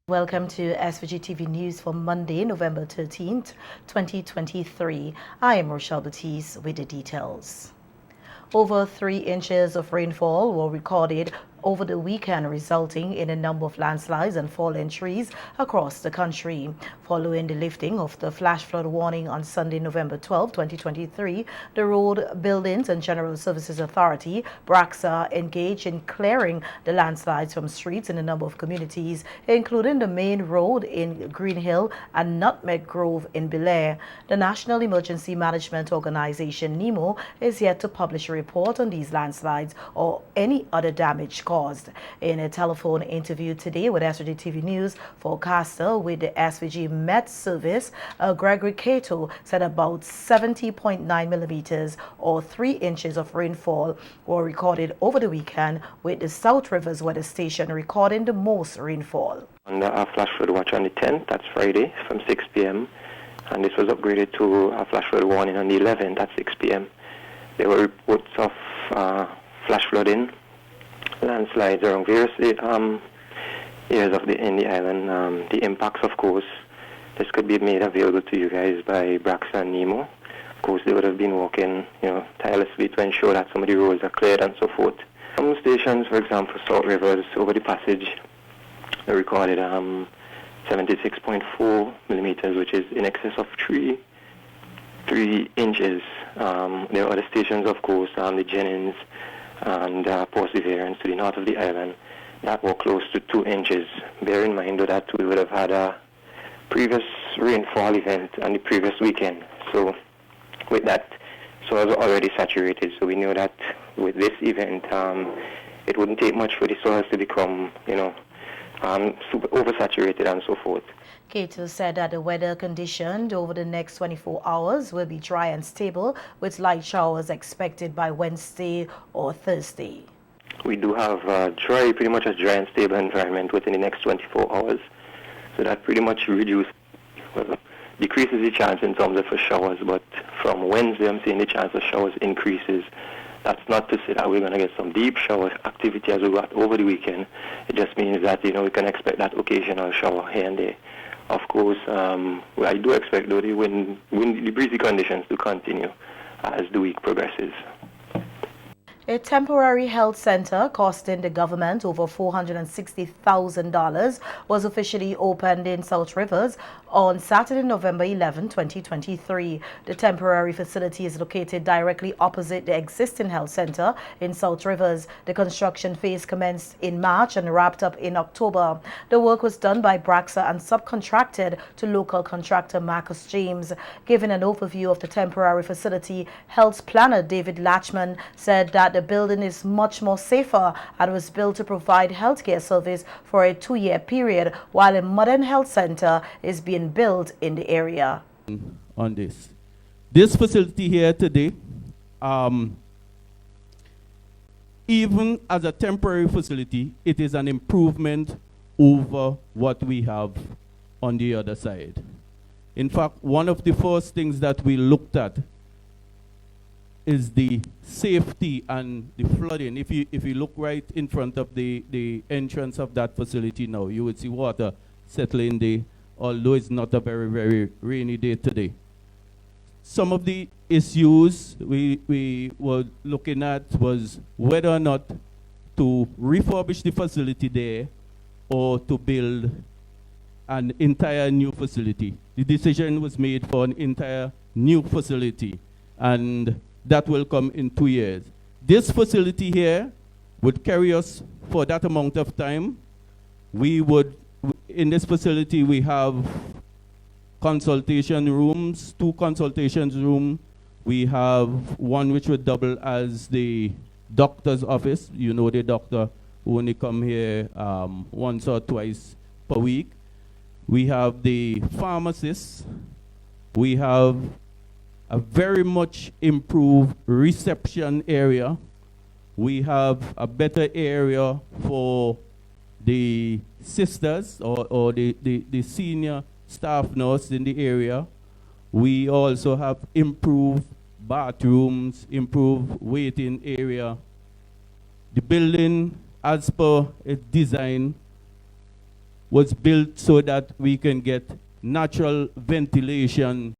Welcome to SVG-TV News for Monday, November 13th, 2023. I am Rochelle Batiste with the details. Over 3 inches of rainfall were recorded over the weekend, resulting in a number of landslides and fallen trees across the country. Following the lifting of the flash flood warning on Sunday, November 12, 2023, the Road, Buildings and General Services Authority, BRAXA, engaged in clearing the landslides from streets in a number of communities, including the main road in Green Hill and Nutmeg Grove in Belair. The National Emergency Management Organization, NEMO, is yet to publish a report on these landslides or any other damage caused. In a telephone interview today with SVG-TV News, forecaster with the SVG Met Service, Gregory Cato, said about 70.9 millimeters or 3 inches of rainfall were recorded over the weekend, with the South Rivers Weather Station recording the most rainfall. Under our flash flood watch on the 10th, that's Friday, from 6 p.m., and this was upgraded to a flash flood warning on the 11th at 6 p.m. There were reports of flash flooding, landslides around various areas in the island. The impacts, of course, this could be made available to you guys by BRAXA and NEMO. Of course, they would have been working, tirelessly to ensure that some of the roads are cleared and so forth. Some stations, for example, South Rivers, over the passage, they recorded 76.4 millimeters, which is in excess of 3 inches. There are other stations, of course, the Jennings and Perseverance to the north of the island, that were close to 2 inches. Bear in mind, though, that we would have had a previous rainfall event on the previous weekend. So with that, soils are already saturated. So we know that with this event, it wouldn't take much for the soils to become, super oversaturated and so forth. Cato said that the weather conditions over the next 24 hours will be dry and stable, with light showers expected by Wednesday or Thursday. We do have pretty much a dry and stable environment within the next 24 hours. So that pretty much decreases the chance in terms of showers, but from Wednesday I'm seeing the chance of showers increases. That's not to say that we're going to get some deep shower activity as we got over the weekend. It just means that, we can expect that occasional shower here and there. Of course, I do expect, though, the breezy conditions to continue as the week progresses. A temporary health center costing the government over $460,000 was officially opened in South Rivers on Saturday, November 11, 2023. The temporary facility is located directly opposite the existing health center in South Rivers. The construction phase commenced in March and wrapped up in October. The work was done by BRAXA and subcontracted to local contractor Marcus James. Giving an overview of the temporary facility, health planner David Latchman said that the building is much more safer and was built to provide healthcare service for a 2-year period, while a modern health center is being built in the area. On this facility here today, even as a temporary facility, it is an improvement over what we have on the other side. In fact, one of the first things that we looked at is the safety and the flooding. If you look right in front of the entrance of that facility now, you would see water settling there, although it's not a very, very rainy day today. Some of the issues we were looking at was whether or not to refurbish the facility there or to build an entire new facility. The decision was made for an entire new facility, and that will come in 2 years. This facility here would carry us for that amount of time. In this facility, we have consultation rooms, 2 consultation rooms. We have one which would double as the doctor's office. You know, the doctor who only come here once or twice per week. We have the pharmacist. We have a very much improved reception area. We have a better area for the sisters or the senior staff nurse in the area. We also have improved bathrooms, improved waiting area. The building, as per its design, was built so that we can get natural ventilation.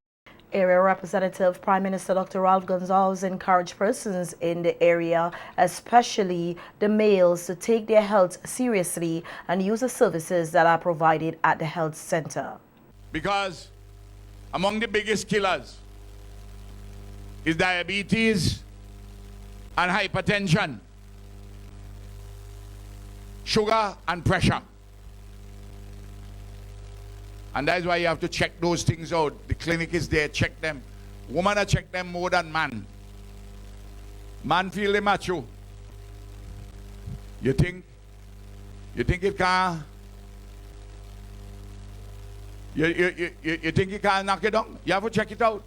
Area Representative Prime Minister Dr. Ralph Gonsalves encouraged persons in the area, especially the males, to take their health seriously and use the services that are provided at the health center. Because among the biggest killers is diabetes and hypertension, sugar and pressure. And that's why you have to check those things out. The clinic is there, check them. Women check them more than man. Man feel they macho. You think it can? You think you can knock it down? You have to check it out.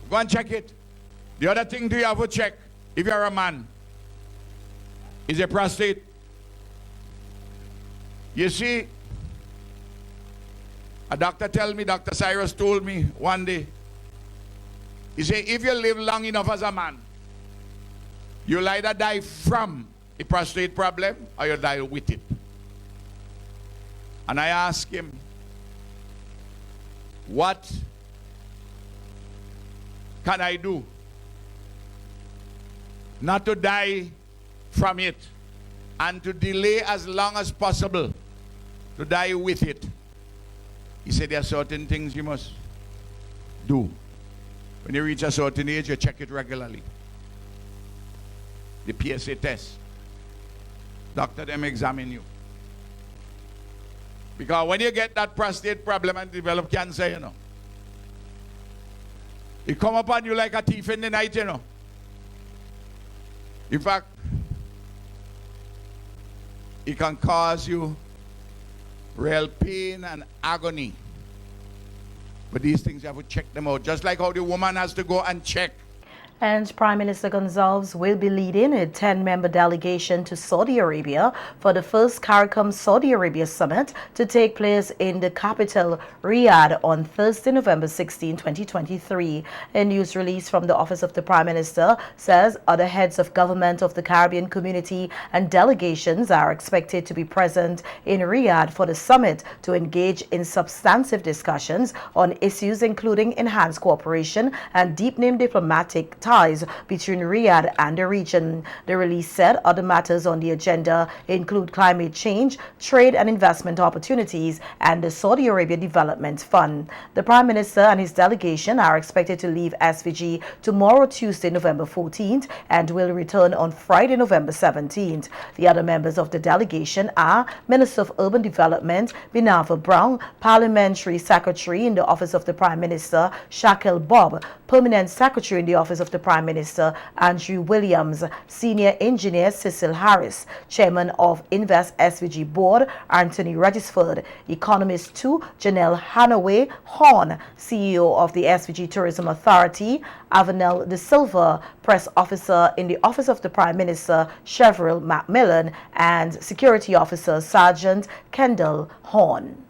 Go and check it. The other thing you have to check, if you're a man, is your prostate. You see, a doctor Dr. Cyrus told me one day, he said, if you live long enough as a man, you'll either die from a prostate problem or you'll die with it. And I asked him, what can I do not to die from it and to delay as long as possible to die with it? He said there are certain things you must do. When you reach a certain age, you check it regularly. The PSA test. Doctor them examine you. Because when you get that prostate problem and develop cancer, you know, it come upon you like a thief in the night, you know. In fact, it can cause you real pain and agony. But these things you have to check them out. Just like how the woman has to go and check. And Prime Minister Gonsalves will be leading a 10-member delegation to Saudi Arabia for the first CARICOM Saudi Arabia Summit to take place in the capital, Riyadh, on Thursday, November 16, 2023. A news release from the Office of the Prime Minister says other heads of government of the Caribbean community and delegations are expected to be present in Riyadh for the summit to engage in substantive discussions on issues including enhanced cooperation and deepening diplomatic ties between Riyadh and the region. The release said other matters on the agenda include climate change, trade and investment opportunities, and the Saudi Arabia Development Fund. The Prime Minister and his delegation are expected to leave SVG tomorrow, Tuesday, November 14th, and will return on Friday, November 17th. The other members of the delegation are Minister of Urban Development, Binava Brown, Parliamentary Secretary in the Office of the Prime Minister, Shakel Bob, Permanent Secretary in the Office of the Prime Minister, Andrew Williams, Senior Engineer Cecil Harris, Chairman of Invest SVG Board, Anthony Regisford, Economist 2, Janelle Hanaway Horn, CEO of the SVG Tourism Authority, Avenel De Silva, Press Officer in the Office of the Prime Minister, Chevril Macmillan, and Security Officer Sergeant Kendall Horn.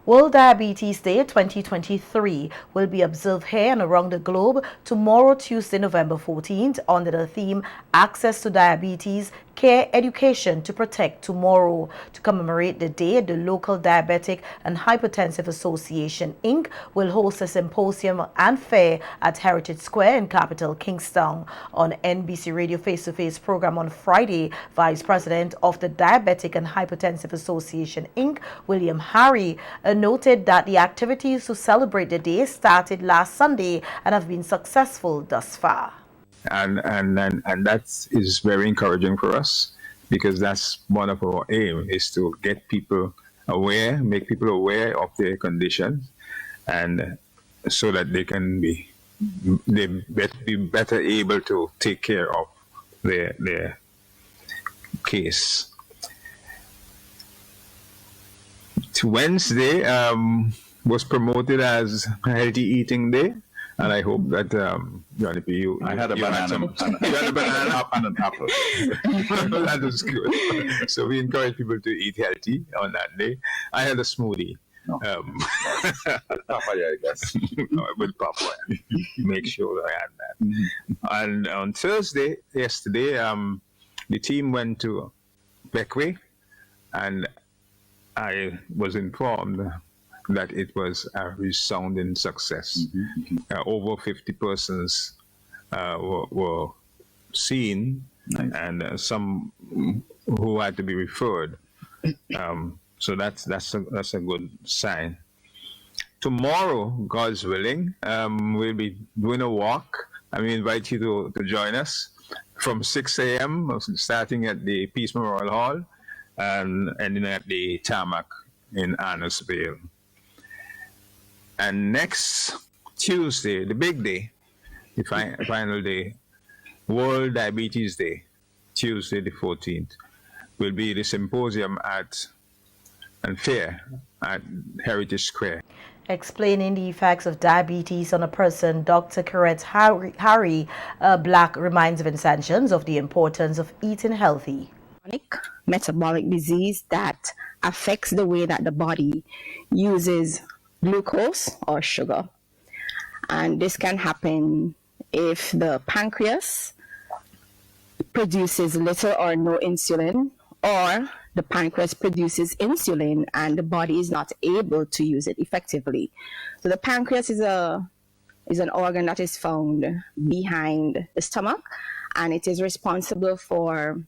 World Diabetes Day 2023 will be observed here and around the globe tomorrow, Tuesday, November 14th, under the theme Access to Diabetes, Care Education to Protect Tomorrow. To commemorate the day, the local Diabetic and Hypertensive Association, Inc. will host a symposium and fair at Heritage Square in capital Kingston. On NBC Radio Face-to-Face program on Friday, Vice President of the Diabetic and Hypertensive Association, Inc., William Harry, noted that the activities to celebrate the day started last Sunday and have been successful thus far. And that is very encouraging for us, because that's one of our aim, is to get people aware, make people aware of their condition, and so that they can be better able to take care of their case. Wednesday was promoted as Healthy Eating Day. And I hope that, Johnny P, you had a banana. You had a banana and an apple. That was good. So we encourage people to eat healthy on that day. I had a smoothie. No. Papaya, I guess. With papaya. Make sure I had that. Mm-hmm. And on Thursday, yesterday, the team went to Beckway, and I was informed that it was a resounding success. Over 50 persons were seen, Nice. and some who had to be referred. So that's a good sign. Tomorrow, God's willing, we'll be doing a walk. I invite you to join us from 6 a.m., starting at the Peace Memorial Hall and ending at the tarmac in Annisvale. And next Tuesday, the big day, the final day, World Diabetes Day, Tuesday the 14th, will be the symposium and fair at Heritage Square. Explaining the effects of diabetes on a person, Dr. Correct Harry Black reminds Vincentians of the importance of eating healthy. Chronic metabolic disease that affects the way that the body uses glucose or sugar. And this can happen if the pancreas produces little or no insulin, or the pancreas produces insulin and the body is not able to use it effectively. So the pancreas is an organ that is found behind the stomach, and it is responsible for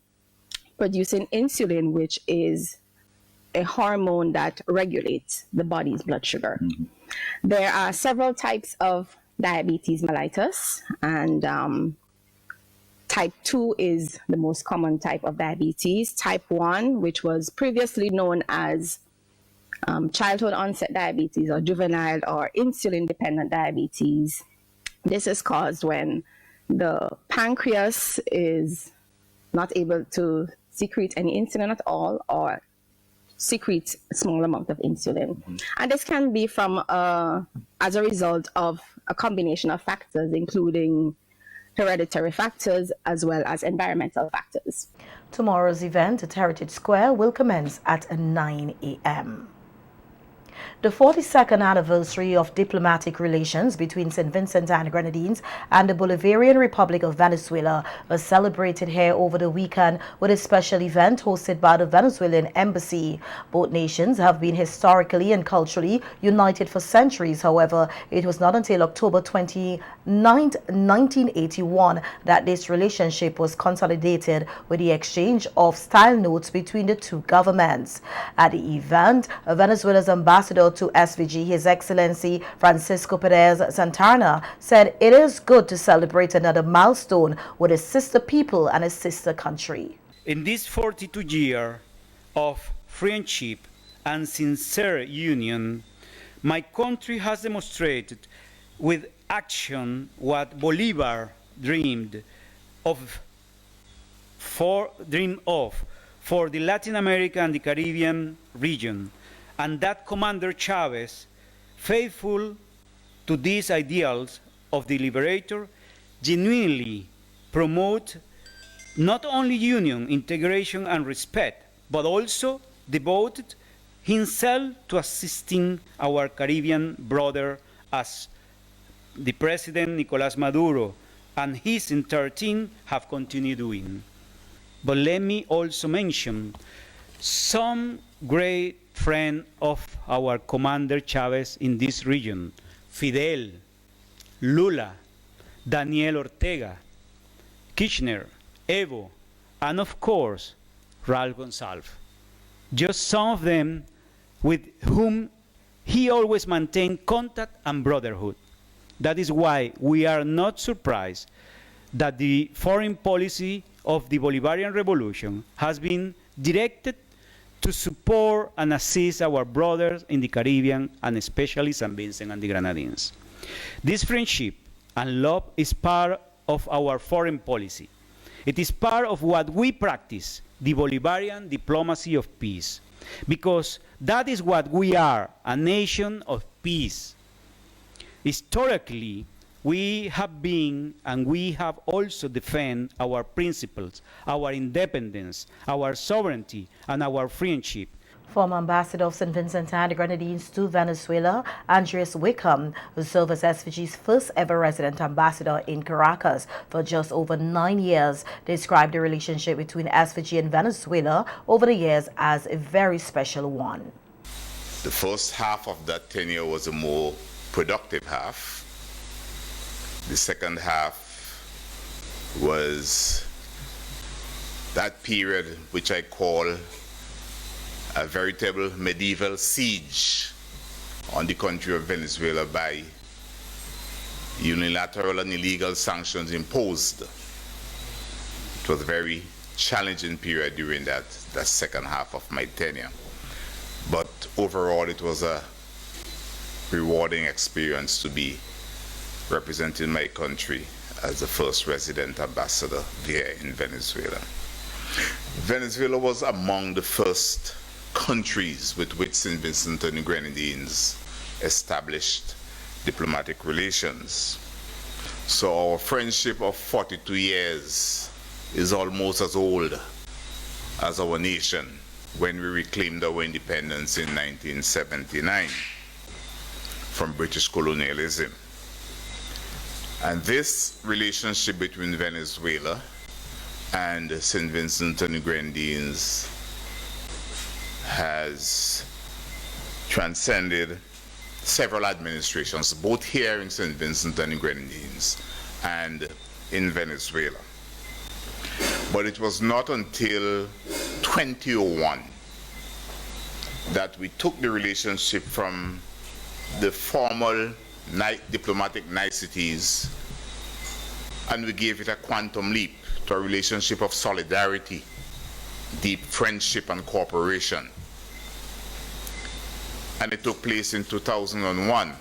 producing insulin, which is a hormone that regulates the body's blood sugar. There are several types of diabetes mellitus, and type 2 is the most common type of diabetes. Type 1, which was previously known as childhood onset diabetes or juvenile or insulin dependent diabetes. This is caused when the pancreas is not able to secrete any insulin at all, or secretes a small amount of insulin. And this can be from as a result of a combination of factors, including hereditary factors as well as environmental factors. Tomorrow's event at Heritage Square will commence at 9 a.m. The 42nd anniversary of diplomatic relations between St. Vincent and Grenadines and the Bolivarian Republic of Venezuela was celebrated here over the weekend with a special event hosted by the Venezuelan Embassy. Both nations have been historically and culturally united for centuries. However, it was not until October 29, 1981 that this relationship was consolidated with the exchange of style notes between the two governments. At the event, Venezuela's ambassador to SVG, His Excellency Francisco Perez Santana, said it is good to celebrate another milestone with a sister people and a sister country. In this 42 years of friendship and sincere union, my country has demonstrated with action what Bolivar dreamed of for the Latin America and the Caribbean region, and that Commander Chavez, faithful to these ideals of the liberator, genuinely promote not only union, integration, and respect, but also devoted himself to assisting our Caribbean brother, as the President Nicolás Maduro and his entire team have continued doing. But let me also mention some great friend of our Commander Chavez in this region: Fidel, Lula, Daniel Ortega, Kirchner, Evo, and of course, Raul Gonsalves. Just some of them with whom he always maintained contact and brotherhood. That is why we are not surprised that the foreign policy of the Bolivarian Revolution has been directed to support and assist our brothers in the Caribbean, and especially St. Vincent and the Grenadines. This friendship and love is part of our foreign policy. It is part of what we practice, the Bolivarian diplomacy of peace, because that is what we are, a nation of peace. Historically, we have been and we have also defended our principles, our independence, our sovereignty, and our friendship. Former Ambassador of St. Vincent and the Grenadines to Venezuela, Andreas Wickham, who served as SVG's first ever resident ambassador in Caracas for just over 9 years, described the relationship between SVG and Venezuela over the years as a very special one. The first half of that tenure was a more productive half. The second half was that period which I call a veritable medieval siege on the country of Venezuela by unilateral and illegal sanctions imposed. It was a very challenging period during that second half of my tenure. But overall, it was a rewarding experience to be representing my country as the first resident ambassador there in Venezuela. Venezuela was among the first countries with which St. Vincent and the Grenadines established diplomatic relations. So our friendship of 42 years is almost as old as our nation when we reclaimed our independence in 1979 from British colonialism. And this relationship between Venezuela and St. Vincent and the Grenadines has transcended several administrations, both here in St. Vincent and the Grenadines and in Venezuela. But it was not until 2001 that we took the relationship from the formal diplomatic niceties and we gave it a quantum leap to a relationship of solidarity, deep friendship and cooperation. And it took place in 2001.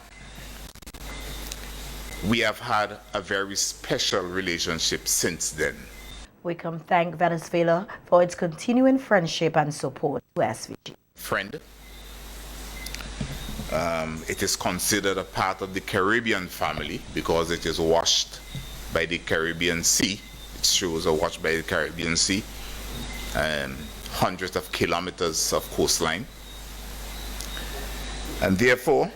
We have had a very special relationship since then. We can thank Venezuela for its continuing friendship and support to SVG. Friend. It is considered a part of the Caribbean family because it is washed by the Caribbean Sea. Its shores are washed by the Caribbean Sea. Hundreds of kilometers of coastline. And therefore,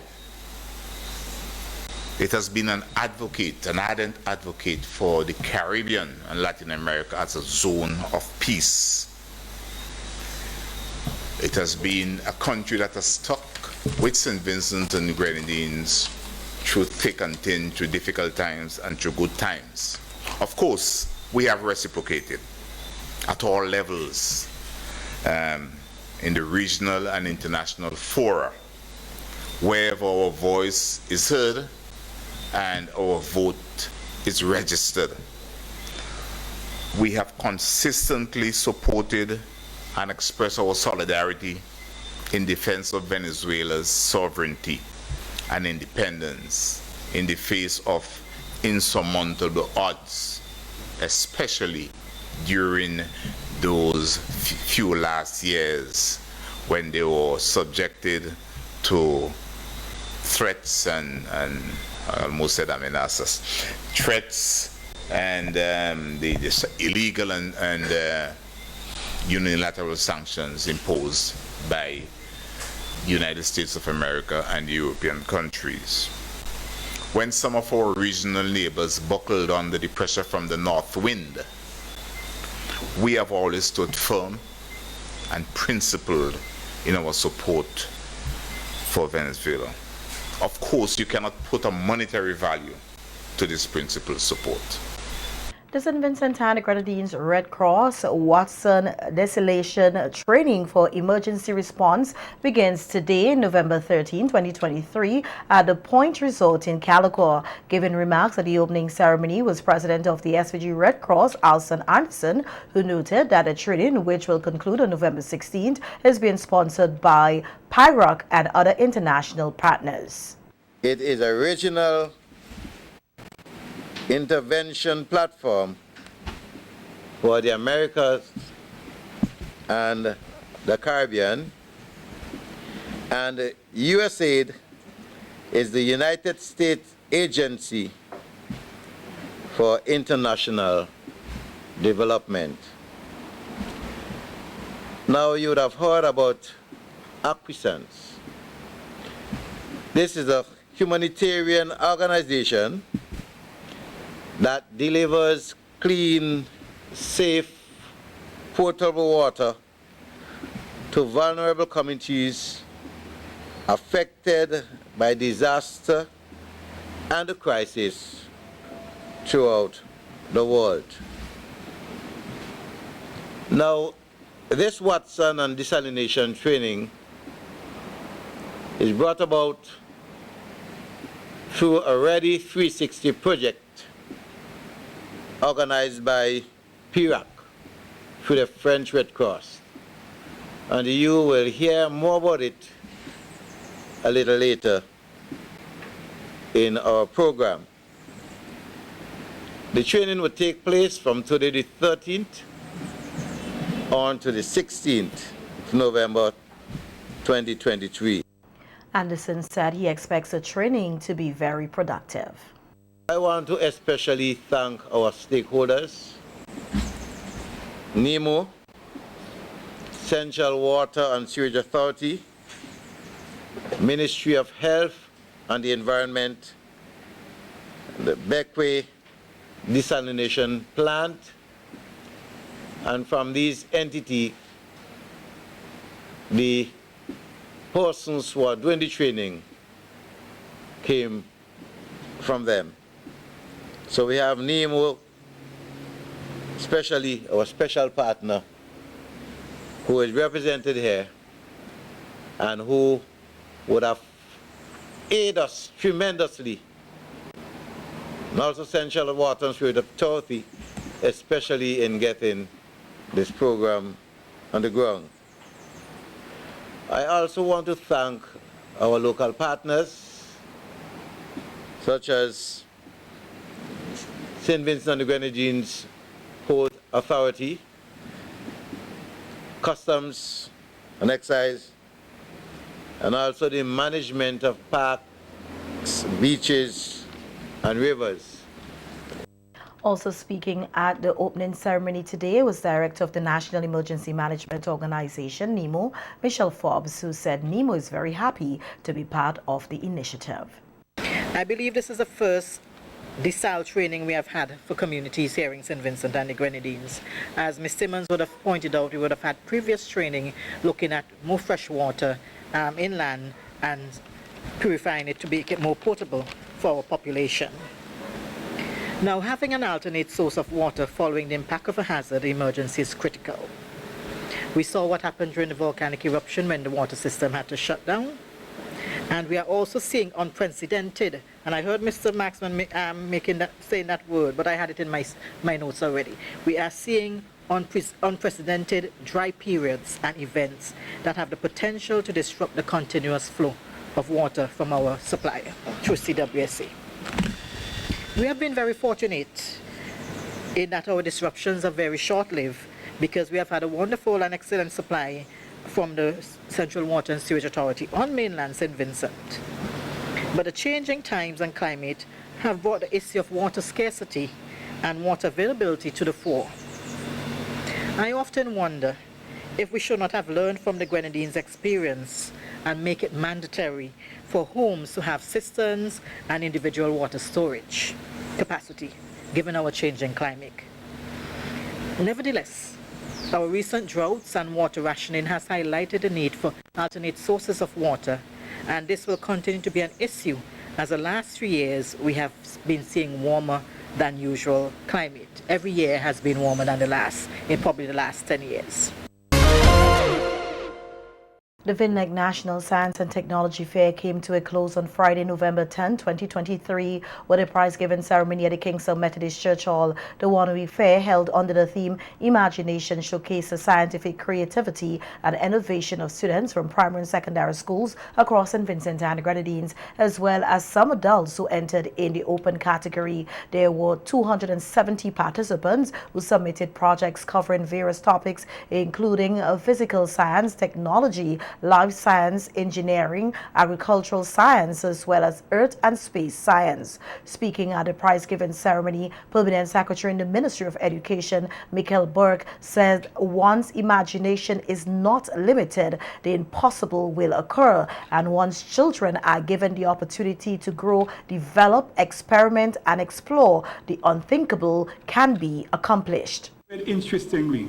it has been an advocate, an ardent advocate for the Caribbean and Latin America as a zone of peace. It has been a country that has stuck with St. Vincent and the Grenadines through thick and thin, through difficult times and through good times. Of course, we have reciprocated at all levels in the regional and international fora, wherever our voice is heard and our vote is registered. We have consistently supported and expressed our solidarity in defense of Venezuela's sovereignty and independence in the face of insurmountable odds, especially during those few last years when they were subjected to threats and I almost said amenazas, threats and the illegal and unilateral sanctions imposed by the United States of America and European countries. When some of our regional neighbors buckled under the pressure from the north wind, we have always stood firm and principled in our support for Venezuela. Of course, you cannot put a monetary value to this principled support. The St. Vincent and the Grenadines Red Cross Watson Desolation Training for Emergency Response begins today, November 13, 2023, at the Point Resort in Calico. Giving remarks at the opening ceremony was President of the SVG Red Cross, Alson Anderson, who noted that the training, which will conclude on November 16th, is being sponsored by PIROC and other international partners. It is a regional intervention platform for the Americas and the Caribbean, and USAID is the United States Agency for International Development. Now you would have heard about acquiescence. This is a humanitarian organization that delivers clean, safe, potable water to vulnerable communities affected by disaster and the crisis throughout the world. Now, this Watson and desalination training is brought about through a Ready 360 project organized by PIRAC through the French Red Cross. And you will hear more about it a little later in our program. The training will take place from today the 13th on to the 16th of November 2023. Anderson said he expects the training to be very productive. I want to especially thank our stakeholders, NEMO, Central Water and Sewage Authority, Ministry of Health and the Environment, the Beckway desalination plant, and from these entities, the persons who are doing the training came from them. So we have NEMO, especially our special partner, who is represented here and who would have aided us tremendously, and also Central Water and Sewage Authority, especially in getting this program on the ground. I also want to thank our local partners, such as St. Vincent and the Grenadines Port Authority, Customs and Excise, and also the management of parks, beaches, and rivers. Also speaking at the opening ceremony today was Director of the National Emergency Management Organization, NEMO, Michelle Forbes, who said NEMO is very happy to be part of the initiative. I believe this is the first desal training we have had for communities here in St. Vincent and the Grenadines. As Ms. Simmons would have pointed out, we would have had previous training looking at more fresh water inland and purifying it to make it more potable for our population. Now, having an alternate source of water following the impact of a hazard emergency is critical. We saw what happened during the volcanic eruption when the water system had to shut down. And we are also seeing unprecedented, and I heard Mr. Maxman saying that word, but I had it in my notes already. We are seeing unprecedented dry periods and events that have the potential to disrupt the continuous flow of water from our supplier through CWSA. We have been very fortunate in that our disruptions are very short-lived because we have had a wonderful and excellent supply from the Central Water and Sewage Authority on mainland St. Vincent. But the changing times and climate have brought the issue of water scarcity and water availability to the fore. I often wonder if we should not have learned from the Grenadines' experience and make it mandatory for homes to have cisterns and individual water storage capacity, given our changing climate. Nevertheless, our recent droughts and water rationing has highlighted the need for alternate sources of water, and this will continue to be an issue as the last 3 years we have been seeing warmer than usual climate. Every year has been warmer than probably the last 10 years. The VINLEC National Science and Technology Fair came to a close on Friday, November 10, 2023, with a prize-giving ceremony at the Kingston Methodist Church Hall. The one-week fair, held under the theme Imagination, showcased the scientific creativity and innovation of students from primary and secondary schools across St. Vincent and the Grenadines, as well as some adults who entered in the open category. There were 270 participants who submitted projects covering various topics, including physical science, technology, life science, engineering, agricultural science, as well as earth and space science. Speaking at the prize-giving ceremony, Permanent Secretary in the Ministry of Education, Michael Burke, said once imagination is not limited, the impossible will occur, and once children are given the opportunity to grow, develop, experiment, and explore, the unthinkable can be accomplished. Interestingly,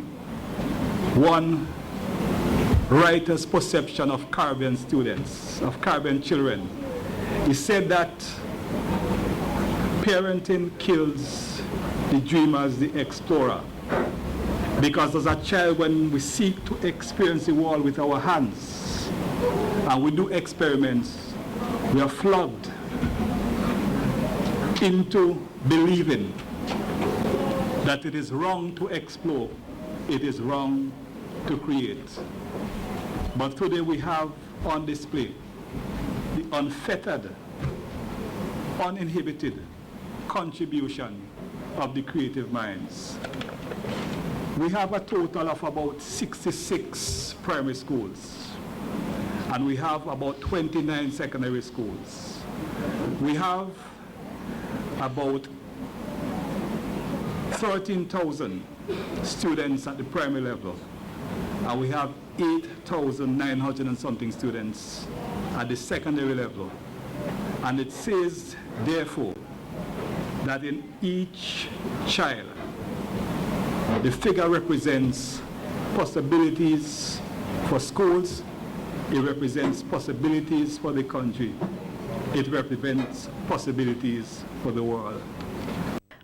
one writer's perception of Caribbean students, of Caribbean children. He said that parenting kills the dreamers, the explorer. Because as a child, when we seek to experience the world with our hands, and we do experiments, we are flogged into believing that it is wrong to explore, it is wrong to create. But today we have on display the unfettered, uninhibited contribution of the creative minds. We have a total of about 66 primary schools, and we have about 29 secondary schools. We have about 13,000 students at the primary level, and we have 8,900 and something students at the secondary level. And it says, therefore, that in each child, the figure represents possibilities for schools, it represents possibilities for the country, it represents possibilities for the world.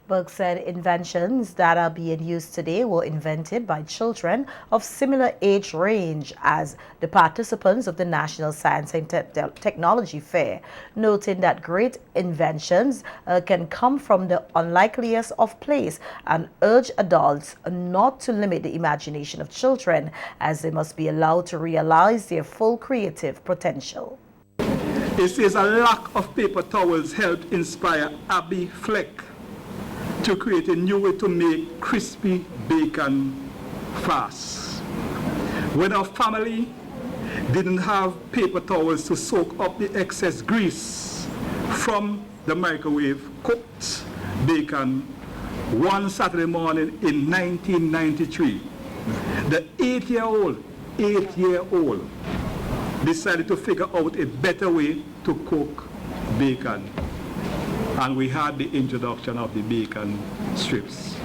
Berg said inventions that are being used today were invented by children of similar age range as the participants of the National Science and Technology Fair, noting that great inventions can come from the unlikeliest of place, and urge adults not to limit the imagination of children as they must be allowed to realize their full creative potential. It says a lack of paper towels helped inspire Abby Fleck to create a new way to make crispy bacon fast. When our family didn't have paper towels to soak up the excess grease from the microwave cooked bacon, one Saturday morning in 1993, the 8-year-old decided to figure out a better way to cook bacon. And we had the introduction of the bacon strips.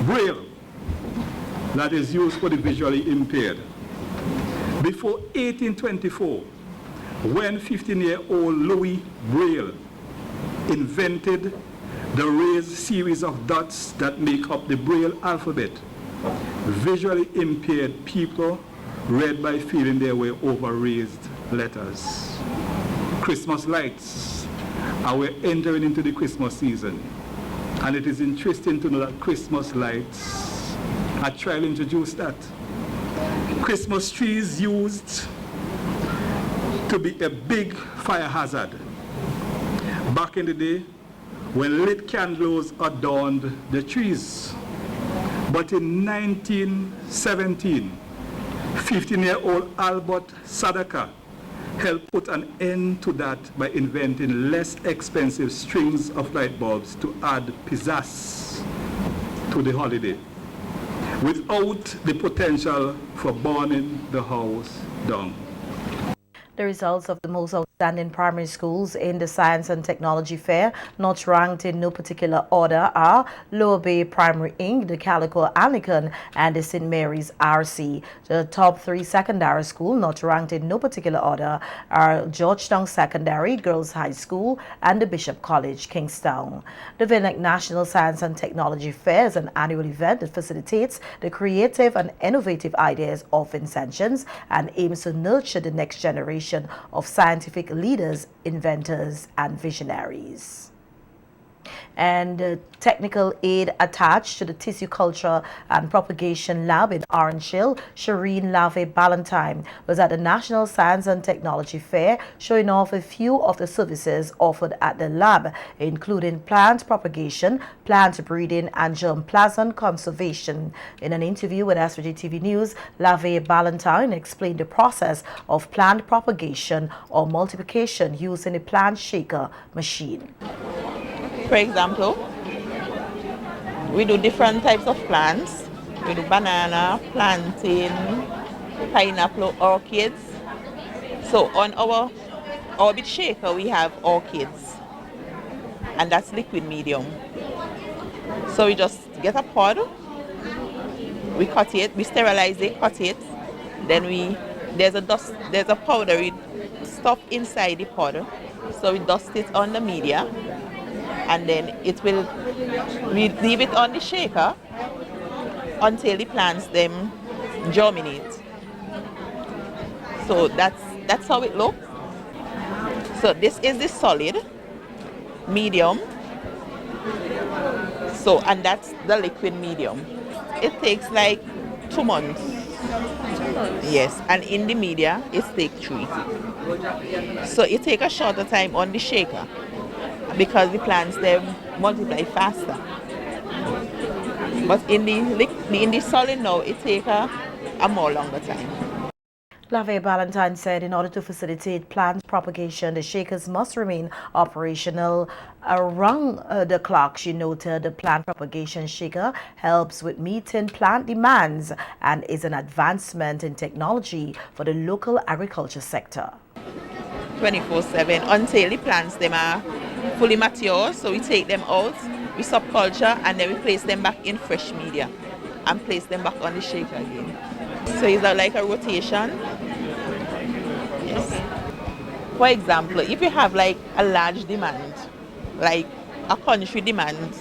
Braille, that is used for the visually impaired. Before 1824, when 15-year-old Louis Braille invented the raised series of dots that make up the Braille alphabet, visually impaired people read by feeling their way over raised letters. Christmas lights. And we're entering into the Christmas season. And it is interesting to know that Christmas lights, I tried to introduce that. Christmas trees used to be a big fire hazard. Back in the day, when lit candles adorned the trees. But in 1917, 15-year-old Albert Sadaka helped put an end to that by inventing less expensive strings of light bulbs to add pizzazz to the holiday, without the potential for burning the house down. The results of the most outstanding primary schools in the Science and Technology Fair, not ranked in no particular order, are Lower Bay Primary Inc., the Calico Anglican, and the St. Mary's RC. The top 3 secondary schools, not ranked in no particular order, are Georgetown Secondary, Girls High School, and the Bishop College, Kingstown. The VNEC National Science and Technology Fair is an annual event that facilitates the creative and innovative ideas of inventions and aims to nurture the next generation of scientific leaders, inventors, and visionaries. And technical aid attached to the Tissue Culture and Propagation Lab in Orange Hill, Shireen Lave Ballantyne, was at the National Science and Technology Fair, showing off a few of the services offered at the lab, including plant propagation, plant breeding, and germplasm conservation. In an interview with SVG-TV News, Lave Ballantyne explained the process of plant propagation or multiplication using a plant shaker machine. For example, we do different types of plants. We do banana, plantain, pineapple, orchids. So on our orbit shaker, we have orchids, and that's liquid medium. So we just get a pod, we cut it, we sterilize it, cut it, Then there's a powdery stuff inside the pod. So we dust it on the media, and then we leave it on the shaker until the plants them germinate. So that's how it looks. So this is the solid, medium. So, and that's the liquid medium. It takes like 2 months. 2 months? Yes, and in the media, it takes 3. So it takes a shorter time on the shaker because the plants they multiply faster. But in the solid now, it takes a more longer time. LaVey Ballantyne said in order to facilitate plant propagation, the shakers must remain operational around the clock. She noted the plant propagation shaker helps with meeting plant demands and is an advancement in technology for the local agriculture sector. 24/7 until the plants them are fully mature, so we take them out, we subculture, and then we place them back in fresh media and place them back on the shaker again. So it's like a rotation. Yes. For example, if you have like a large demand, like a country demand,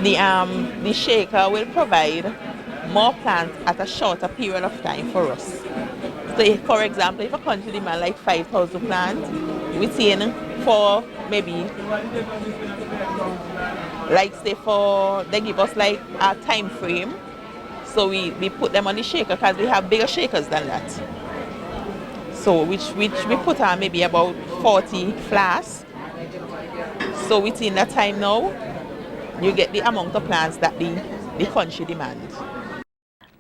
the shaker will provide more plants at a shorter period of time for us. So if, for example, if a country demand like 5,000 plants, we think for maybe like say they give us like a time frame. So we put them on the shaker because we have bigger shakers than that. So which we put on maybe about 40 flasks. So within that time now, you get the amount of plants that the country demands.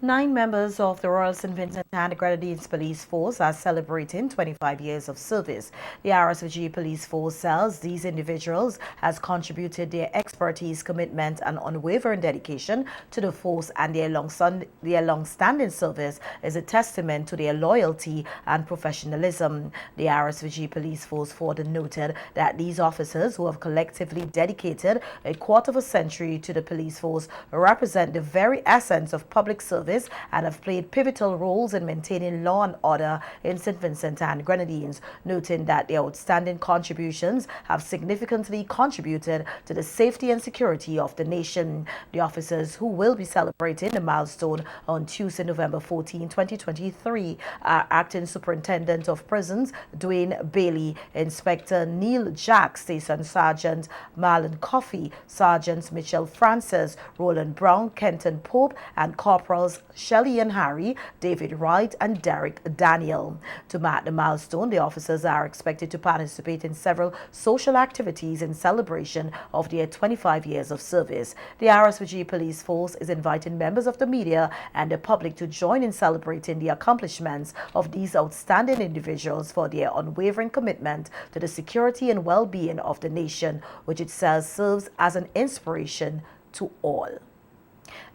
9 members of the Royal St. Vincent and Grenadines Police Force are celebrating 25 years of service. The RSVG Police Force says these individuals has contributed their expertise, commitment and unwavering dedication to the force, and their long-standing service is a testament to their loyalty and professionalism. The RSVG Police Force further noted that these officers, who have collectively dedicated a quarter of a century to the police force, represent the very essence of public service and have played pivotal roles in maintaining law and order in St. Vincent and Grenadines, noting that their outstanding contributions have significantly contributed to the safety and security of the nation. The officers, who will be celebrating the milestone on Tuesday, November 14, 2023, are Acting Superintendent of Prisons Dwayne Bailey, Inspector Neil Jack, Station Sergeant Marlon Coffey, Sergeants Mitchell Francis, Roland Brown, Kenton Pope, and Corporals Shelley and Harry, David Wright and Derek Daniel. To mark the milestone, the officers are expected to participate in several social activities in celebration of their 25 years of service. The RSVG Police Force is inviting members of the media and the public to join in celebrating the accomplishments of these outstanding individuals for their unwavering commitment to the security and well-being of the nation, which it says serves as an inspiration to all.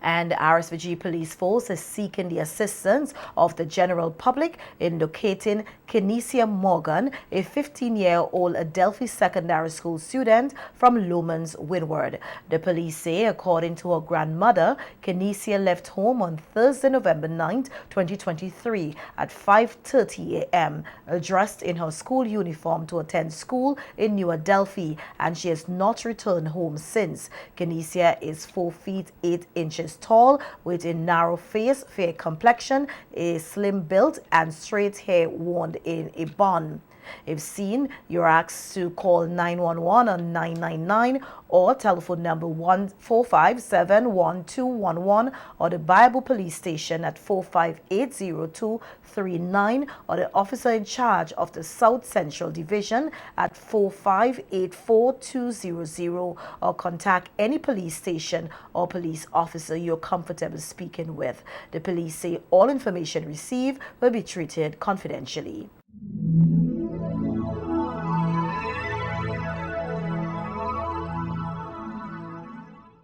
And the RSVG Police Force is seeking the assistance of the general public in locating Kenesia Morgan, a 15-year-old Adelphi Secondary School student from Lomans, Windward. The police say, according to her grandmother, Kenesia left home on Thursday, November 9, 2023 at 5:30 a.m., dressed in her school uniform to attend school in New Adelphi, and she has not returned home since. Kenesia is 4 feet 8 inches tall, with a narrow face, fair complexion, a slim build, and straight hair worn in a bun. If seen, you're asked to call 911 or 999 or telephone number 457-1211 or the Bible Police Station at 458-0239 or the officer in charge of the South Central Division at 4584-200 or contact any police station or police officer you're comfortable speaking with. The police say all information received will be treated confidentially.